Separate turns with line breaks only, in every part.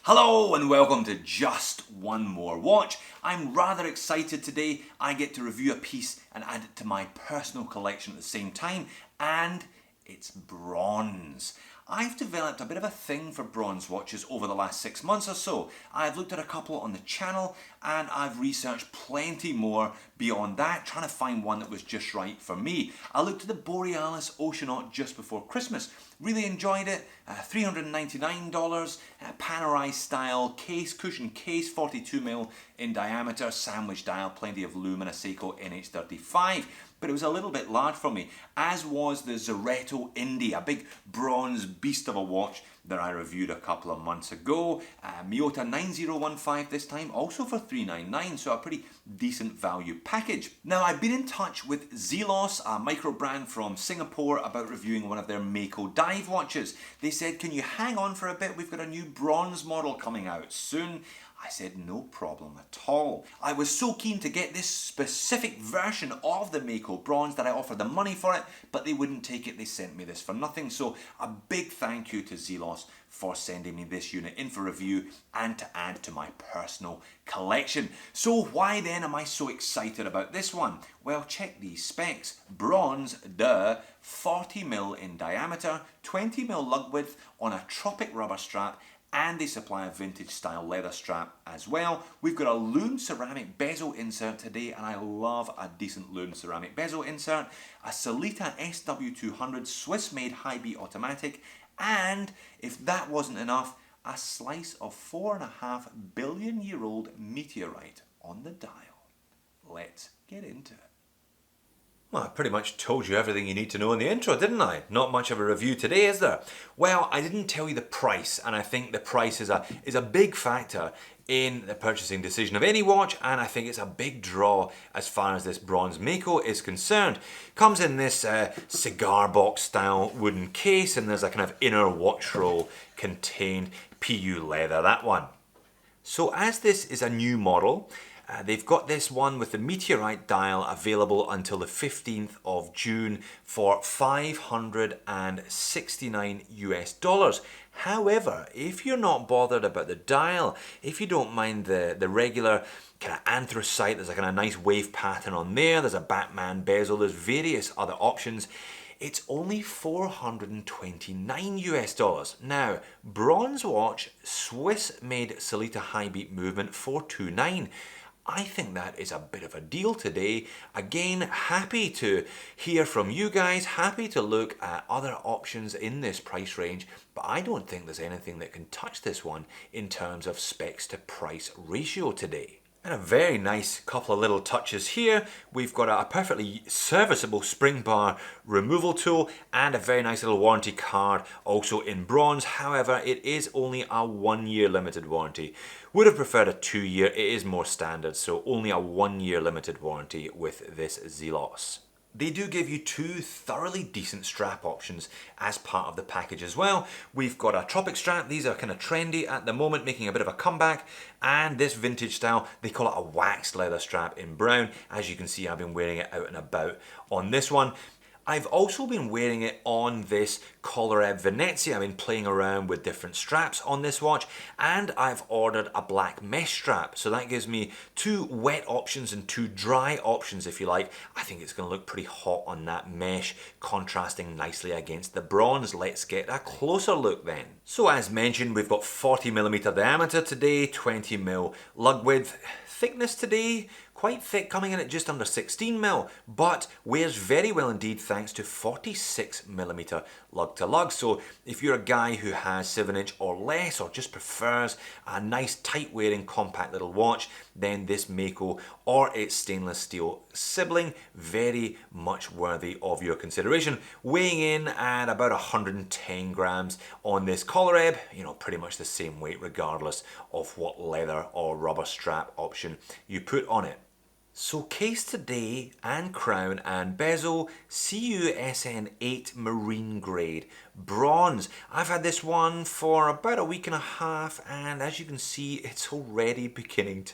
Hello and welcome to Just One More Watch. I'm rather excited today. I get to review a piece and add it to my personal collection at the same time, and it's bronze. I've developed a bit of a thing for bronze watches over the last 6 months or so. I've looked at a couple on the channel and I've researched plenty more beyond that, trying to find one that was just right for me. I looked at the Borealis Oceanaut just before Christmas. Really enjoyed it. $399, Panerai style case, cushion case, 42mm in diameter, sandwich dial, plenty of lume and a Seiko NH35. But it was a little bit large for me, as was the Zoretto Indy, a big bronze beast of a watch that I reviewed a couple of months ago. Miyota 9015 this time, also for $399, so a pretty decent value package. Now, I've been in touch with Zelos, a micro brand from Singapore, about reviewing one of their Mako dive watches. They said, can you hang on for a bit? We've got a new bronze model coming out soon. I said no problem at all. I was so keen to get this specific version of the Mako bronze that I offered them money for it, but they wouldn't take it. They sent me this for nothing. So a big thank you to Zelos for sending me this unit in for review and to add to my personal collection. So why then am I so excited about this one? Well, check these specs. Bronze, 40mm in diameter, 20mm lug width on a tropic rubber strap, and they supply a vintage style leather strap as well. We've got a lume ceramic bezel insert today, and I love a decent lume ceramic bezel insert. A Sellita SW200 Swiss made high beat automatic, and if that wasn't enough, a slice of 4.5 billion year old meteorite on the dial. Let's get into it. Well, I pretty much told you everything you need to know in the intro, didn't I? Not much of a review today, is there? Well, I didn't tell you the price, and I think the price is a big factor in the purchasing decision of any watch, and I think it's a big draw as far as this bronze Mako is concerned. Comes in this cigar box style wooden case, and there's a kind of inner watch roll contained PU leather, that one. So as this is a new model, they've got this one with the meteorite dial available until the 15th of June for $569 US. However, if you're not bothered about the dial, if you don't mind the regular kind of anthracite, there's a kind of nice wave pattern on there, there's a Batman bezel, there's various other options, it's only $429 US. Now, bronze watch, Swiss made Sellita high beat movement, 429. I think that is a bit of a deal today. Again, happy to hear from you guys, happy to look at other options in this price range, but I don't think there's anything that can touch this one in terms of specs to price ratio today. And a very nice couple of little touches here. We've got a perfectly serviceable spring bar removal tool and a very nice little warranty card also in bronze. However, it is only a 1-year limited warranty. Would have preferred a 2-year, it is more standard, so only a 1-year limited warranty with this Zelos. They do give you 2 thoroughly decent strap options as part of the package as well. We've got a tropic strap, these are kind of trendy at the moment, making a bit of a comeback, and this vintage style, they call it a waxed leather strap in brown. As you can see, I've been wearing it out and about on this one. I've also been wearing it on this Collared Venezia. I've been playing around with different straps on this watch, and I've ordered a black mesh strap. So that gives me 2 wet options and 2 dry options, if you like. I think it's going to look pretty hot on that mesh, contrasting nicely against the bronze. Let's get a closer look then. So as mentioned, we've got 40mm diameter today, 20mm lug width. Thickness today, quite thick, coming in at just under 16mm, but wears very well indeed thanks to 46mm lug to lug. So if you're a guy who has 7-inch or less, or just prefers a nice tight wearing compact little watch, then this Mako or its stainless steel sibling, very much worthy of your consideration. Weighing in at about 110 grams on this collar ebb, you know, pretty much the same weight regardless of what leather or rubber strap option you put on it. So case today and crown and bezel, CUSN 8 marine grade,
bronze. I've had this one for about a week and a half, and as you can see, it's already beginning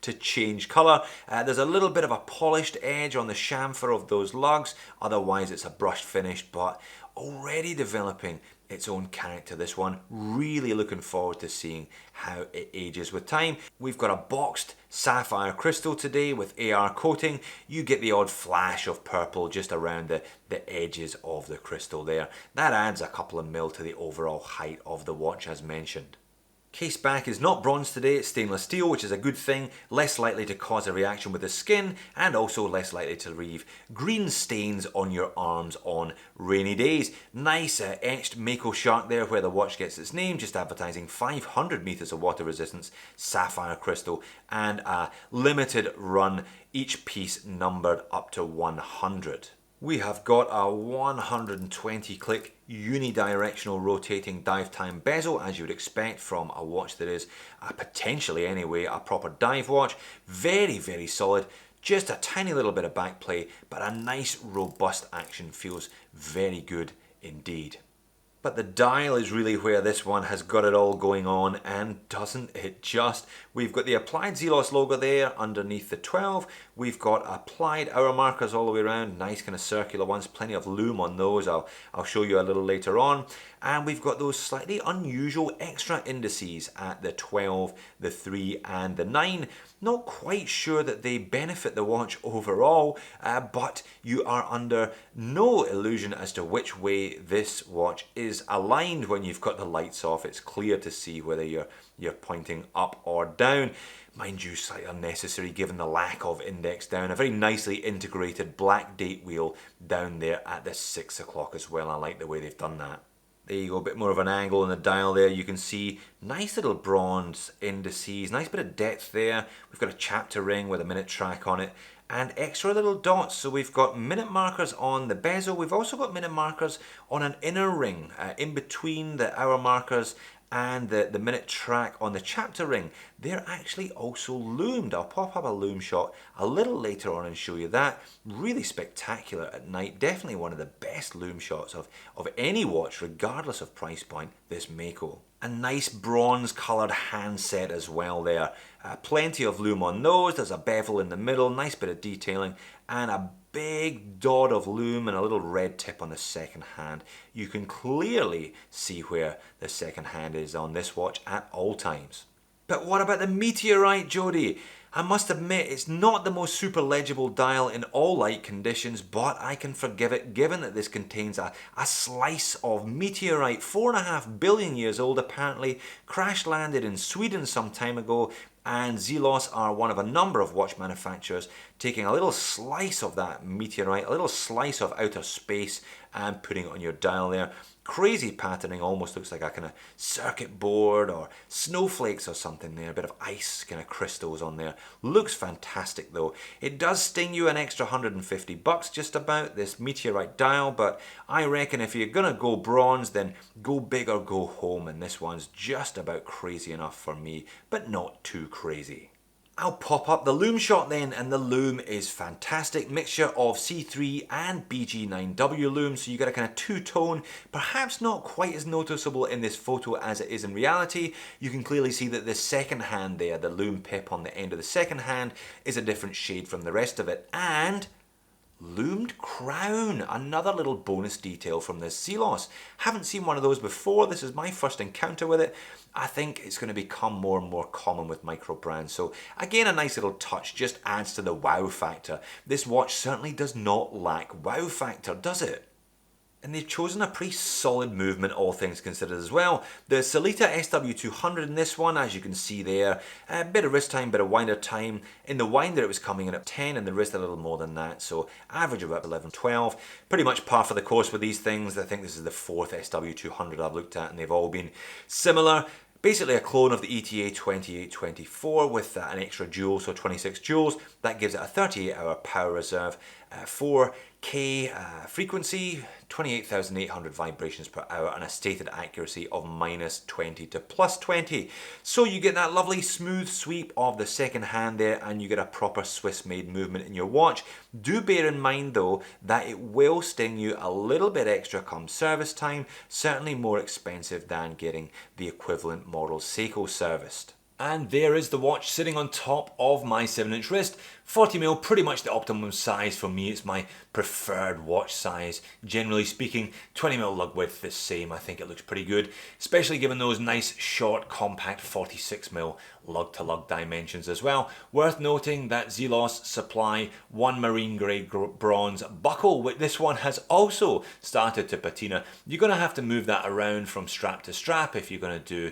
to change colour. There's a little bit of a polished edge on the chamfer of those lugs, otherwise it's a brushed finish, but already developing its own character, this one. Really looking forward to seeing how it ages with time. We've got a boxed sapphire crystal today with AR coating. You get the odd flash of purple just around the edges of the crystal there. That adds a couple of mil to the overall height of the watch as mentioned. Case back is not bronze today, it's stainless steel, which is a good thing, less likely to cause a reaction with the skin and also less likely to leave green stains on your arms on rainy days. Nice etched mako shark there where the watch gets its name, just advertising 500 meters of water resistance, sapphire crystal, and a limited run, each piece numbered up to 100. We have got a 120 click unidirectional rotating dive time bezel, as you would expect from a watch that is potentially anyway a proper dive watch. Very, very solid. Just a tiny little bit of back play, but a nice robust action. Feels very good indeed. But the dial is really where this one has got it all going on, and doesn't it just? We've got the applied Zelos logo there underneath the 12. We've got applied hour markers all the way around, nice kind of circular ones, plenty of lume on those. I'll show you a little later on. And we've got those slightly unusual extra indices at the 12, the 3 and the 9. Not quite sure that they benefit the watch overall, but you are under no illusion as to which way this watch is aligned when you've got the lights off. It's clear to see whether you're pointing up or down. Mind you, slightly unnecessary given the lack of index down. A very nicely integrated black date wheel down there at the 6 o'clock as well. I like the way they've done that. There you go, a bit more of an angle on the dial there. You can see nice little bronze indices, nice bit of depth there. We've got a chapter ring with a minute track on it and extra little dots. So we've got minute markers on the bezel. We've also got minute markers on an inner ring in between the hour markers and the minute track on the chapter ring. They're actually also loomed. I'll pop up a loom shot a little later on and show you that. Really spectacular at night. Definitely one of the best loom shots of any watch, regardless of price point, this Mako. A nice bronze coloured handset as well there. Plenty of loom on those. There's a bevel in the middle, nice bit of detailing, and a big dot of loom and a little red tip on the second hand. You can clearly see where the second hand is on this watch at all times. But what about the meteorite, Jody? I must admit it's not the most super legible dial in all light conditions, but I can forgive it given that this contains a slice of meteorite, 4.5 billion years old apparently, crash landed in Sweden some time ago, and Zelos are one of a number of watch manufacturers taking a little slice of that meteorite, a little slice of outer space and putting it on your dial there. Crazy patterning, almost looks like a kind of circuit board or snowflakes or something there, a bit of ice kind of crystals on there. Looks fantastic though. It does sting you an extra $150 just about, this meteorite dial, but I reckon if you're gonna go bronze, then go big or go home, and this one's just about crazy enough for me, but not too crazy. I'll pop up the loom shot then, and the loom is fantastic. Mixture of C3 and BG9W loom, so you get a kind of two-tone, perhaps not quite as noticeable in this photo as it is in reality. You can clearly see that the second hand there, the loom pip on the end of the second hand, is a different shade from the rest of it. And loomed crown, another little bonus detail from this Zelos. Haven't seen one of those before. This is my first encounter with it. I think it's going to become more and more common with micro brands. So again, a nice little touch, just adds to the wow factor. This watch certainly does not lack wow factor, does it? And they've chosen a pretty solid movement, all things considered as well. The Sellita SW200 in this one, as you can see there, a bit of wrist time, bit of winder time. In the winder it was coming in at 10 and the wrist a little more than that, so average of about 11, 12. Pretty much par for the course with these things. I think this is the fourth SW200 I've looked at and they've all been similar. Basically a clone of the ETA 2824 with an extra joule, so 26 joules. That gives it a 38-hour power reserve. 4K frequency, 28,800 vibrations per hour, and a stated accuracy of -20 to +20. So you get that lovely smooth sweep of the second hand there, and you get a proper Swiss made movement in your watch. Do bear in mind though that it will sting you a little bit extra come service time, certainly more expensive than getting the equivalent model Seiko serviced. And there is the watch sitting on top of my 7-inch wrist. 40mm, pretty much the optimum size for me. It's my preferred watch size. Generally speaking, 20mm lug width, the same. I think it looks pretty good, especially given those nice, short, compact 46mm lug-to-lug dimensions as well. Worth noting that Zelos supply one marine grey bronze buckle. This one has also started to patina. You're going to have to move that around from strap to strap if you're going to do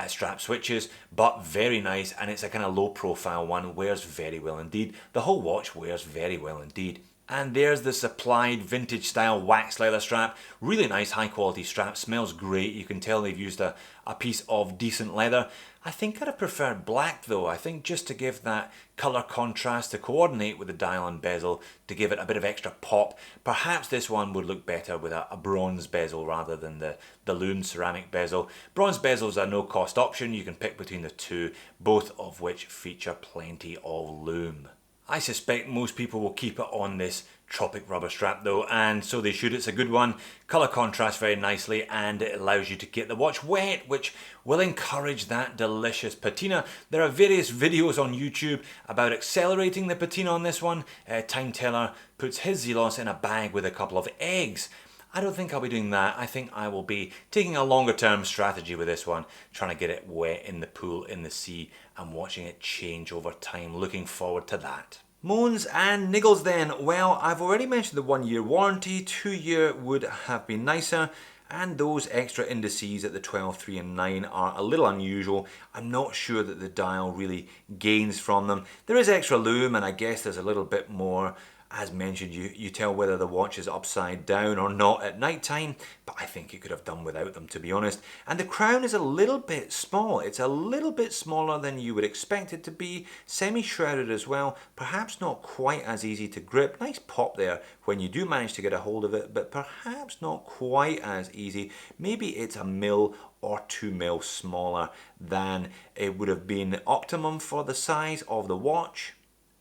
strap switches, but very nice, and it's a kind of low profile one. Wears very well indeed. The whole watch wears very well indeed. And there's the supplied vintage style wax leather strap. Really nice high quality strap, smells great. You can tell they've used a piece of decent leather. I think I'd have preferred black though. I think just to give that colour contrast, to coordinate with the dial and bezel, to give it a bit of extra pop. Perhaps this one would look better with a bronze bezel rather than the lume ceramic bezel. Bronze bezels are no cost option. You can pick between the two, both of which feature plenty of lume. I suspect most people will keep it on this tropic rubber strap though, and so they should. It's a good one, colour contrasts very nicely, and it allows you to get the watch wet, which will encourage that delicious patina. There are various videos on YouTube about accelerating the patina on this one. Time Teller puts his Zelos in a bag with a couple of eggs. I don't think I'll be doing that. I think I will be taking a longer term strategy with this one, trying to get it wet in the pool, in the sea, and watching it change over time. Looking forward to that. Moans and niggles then. Well, I've already mentioned the 1-year warranty. 2-year would have been nicer, and those extra indices at the 12, 3 and 9 are a little unusual. I'm not sure that the dial really gains from them. There is extra lume, and I guess there's a little bit more. As mentioned, you tell whether the watch is upside down or not at night time, but I think you could have done without them, to be honest. And the crown is a little bit small. It's a little bit smaller than you would expect it to be. Semi-shrouded as well, perhaps not quite as easy to grip. Nice pop there when you do manage to get a hold of it, but perhaps not quite as easy. Maybe it's a mil or 2 mil smaller than it would have been optimum for the size of the watch.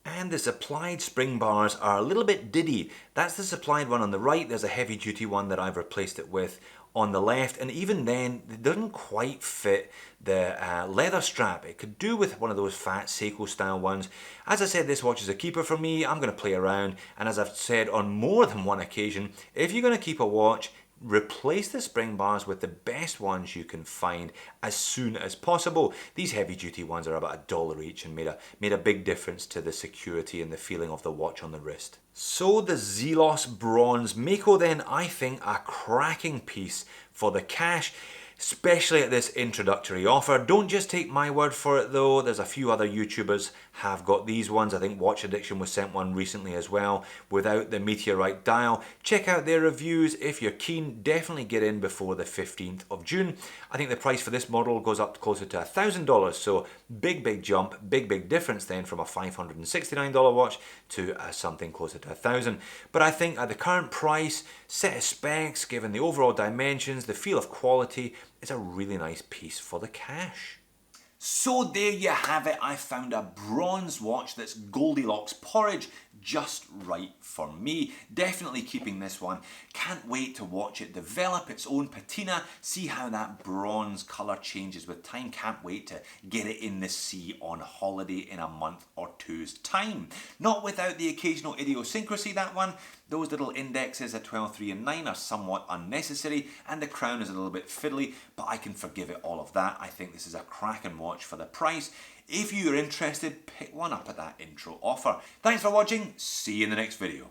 And the supplied spring bars are a little bit diddy. That's the supplied one on the right. There's a heavy duty one that I've replaced it with on the left, and even then it doesn't quite fit the leather strap. It could do with one of those fat Seiko style ones. As I said, this watch is a keeper for me. I'm going to play around, and as I've said on more than one occasion, if you're going to keep a watch, replace the spring bars with the best ones you can find as soon as possible. These heavy duty ones are about $1 each and made a big difference to the security and the feeling of the watch on the wrist. So the Zelos Bronze Mako then, I think a cracking piece for the cash, especially at this introductory offer. Don't just take my word for it though. There's a few other YouTubers have got these ones. I think Watch Addiction was sent one recently as well without the Meteorite dial. Check out their reviews if you're keen. Definitely get in before the 15th of June. I think the price for this model goes up closer to $1,000, so big jump, big difference then from a $569 watch to something closer to $1,000. But I think at the current price, set of specs, given the overall dimensions, the feel of quality, it's a really nice piece for the cash.
So there you have it. I found a bronze watch that's Goldilocks porridge, just right for me. Definitely keeping this one. Can't wait to watch it develop its own patina, see how that bronze colour changes with time. Can't wait to get it in the sea on holiday in a month or two's time. Not without the occasional idiosyncrasy, that one. Those little indexes at 12, 3 and 9 are somewhat unnecessary, and the crown is a little bit fiddly, but I can forgive it all of that. I think this is a cracking watch for the price. If you're interested, pick one up at that intro offer. Thanks for watching. See you in the next video.